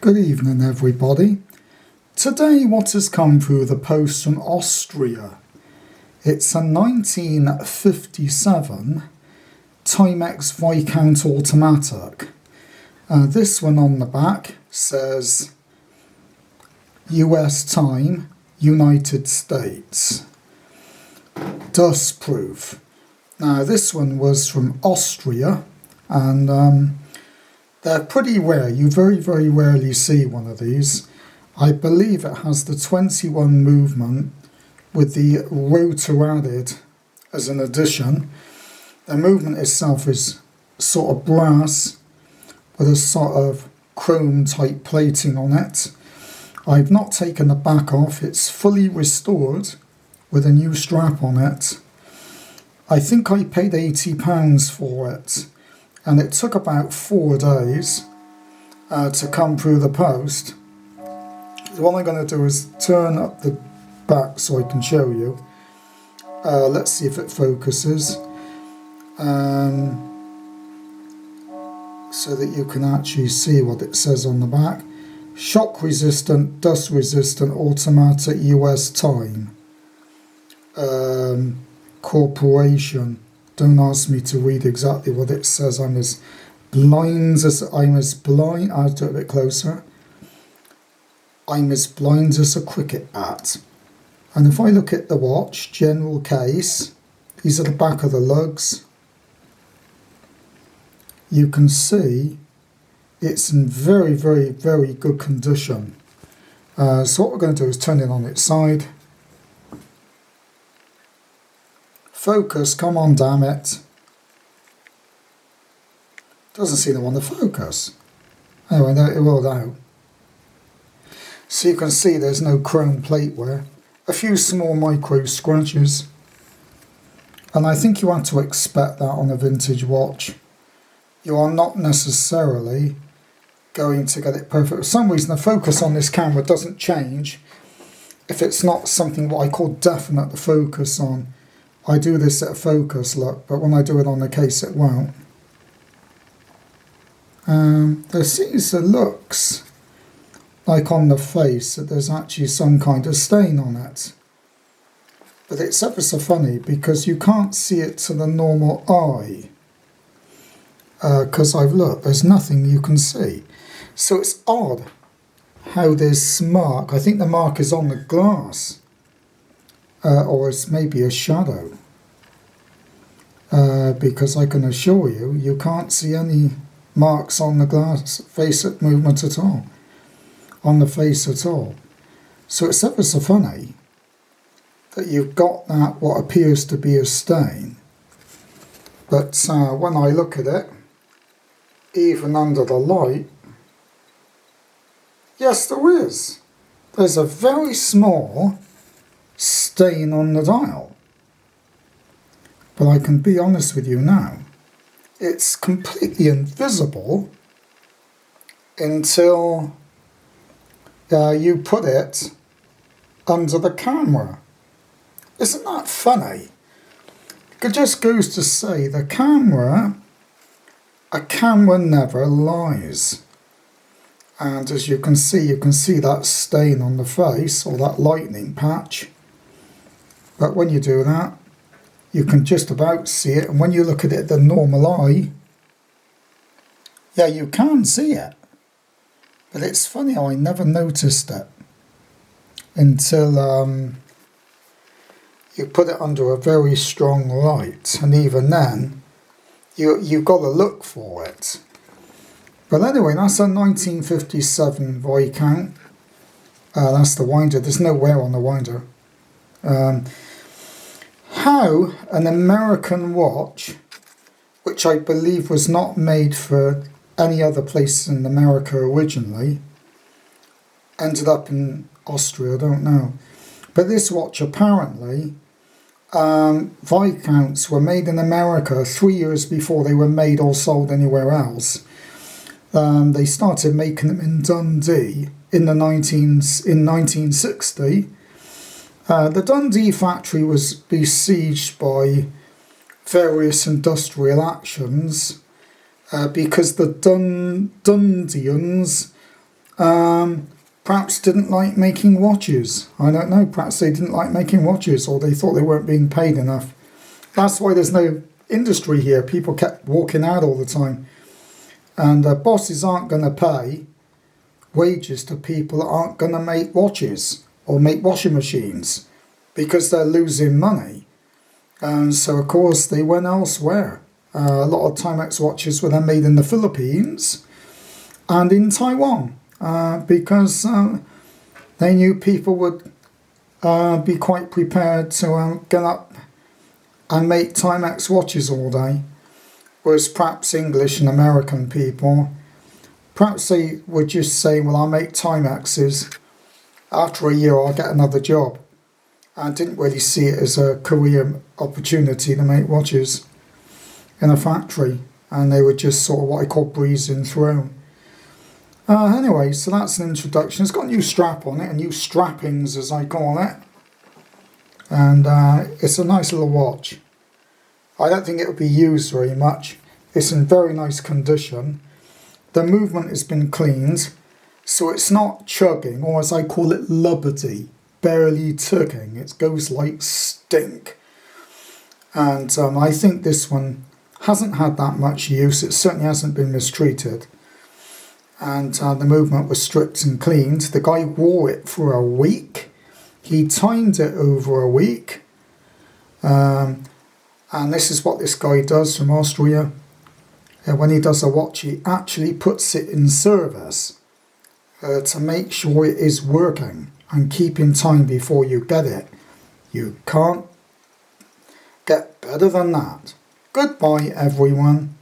Good evening, everybody. Today, what has come through the post from Austria? It's a 1957 timex viscount automatic. This one on the back says US time, United States. Dust proof. Now, this one was from Austria, and they're pretty rare. You very, very rarely see one of these. I believe it has the 21 movement with the rotor added as an addition. The movement itself is sort of brass with a sort of chrome type plating on it. I've not taken the back off. It's fully restored with a new strap on it. I think I paid £80 for it, and it took about 4 days to come through the post. What I'm going to do is turn up the back so I can show you. Let's see if it focuses, so that you can actually see what it says on the back. Shock resistant, dust resistant, automatic, US time. Corporation. Don't ask me to read exactly what it says. I'm as blind. I'll do it a bit closer. I'm as blind as a cricket bat. And if I look at the watch, general case, these are the back of the lugs. You can see it's in very, very, very good condition. So what we're going to do is turn it on its side. Focus, come on, damn it. Doesn't seem to want to focus. Anyway, no, it will now. So you can see there's no chrome plate wear. A few small micro scratches. And I think you have to expect that on a vintage watch. You are not necessarily going to get it perfect. For some reason, the focus on this camera doesn't change if it's not something what I call definite to focus on. I do this at focus, look, but when I do it on the case, it won't. There seems to looks like on the face that there's actually some kind of stain on it. But it's ever so funny because you can't see it to the normal eye. Because I've looked, there's nothing you can see. So it's odd how this mark, I think the mark is on the glass. Or it's maybe a shadow, because I can assure you, you can't see any marks on the glass face movement at all, on the face at all. So it's ever so funny that you've got that what appears to be a stain, but when I look at it, even under the light, yes, there is. There's a very small stain on the dial, but I can be honest with you now, it's completely invisible until you put it under the camera. Isn't that funny? It just goes to say a camera never lies. And as you can see that stain on the face, or that lightning patch. But when you do that, you can just about see it. And when you look at it the normal eye, yeah, you can see it. But it's funny how I never noticed it until you put it under a very strong light. And even then, you've got to look for it. But anyway, that's a 1957 viscount. That's the winder. There's no wear on the winder. How an American watch, which I believe was not made for any other place in America originally, ended up in Austria, I don't know. But this watch apparently, viscounts were made in America 3 years before they were made or sold anywhere else. They started making them in Dundee in 1960. The Dundee factory was besieged by various industrial actions because the Dundians perhaps didn't like making watches. I don't know, perhaps they didn't like making watches, or they thought they weren't being paid enough. That's why there's no industry here. People kept walking out all the time. And bosses aren't going to pay wages to people that aren't going to make watches or make washing machines, because they're losing money. And so, of course, they went elsewhere. A lot of Timex watches were then made in the Philippines and in Taiwan, because they knew people would be quite prepared to get up and make Timex watches all day. Whereas perhaps English and American people, perhaps they would just say, well, I'll make Timexes. After a year, I'll get another job. I didn't really see it as a career opportunity to make watches in a factory. And they were just sort of what I call breezing through. Anyway, so that's an introduction. It's got a new strap on it, a new strappings as I call it. And it's a nice little watch. I don't think it will be used very much. It's in very nice condition. The movement has been cleaned, so it's not chugging, or as I call it, lubberty, barely tugging. It goes like stink. And I think this one hasn't had that much use. It certainly hasn't been mistreated. And the movement was stripped and cleaned. The guy wore it for a week. He timed it over a week. And this is what this guy does from Austria. When he does a watch, he actually puts it in service to make sure it is working and keeping time before you get it. You can't get better than that. Goodbye, everyone.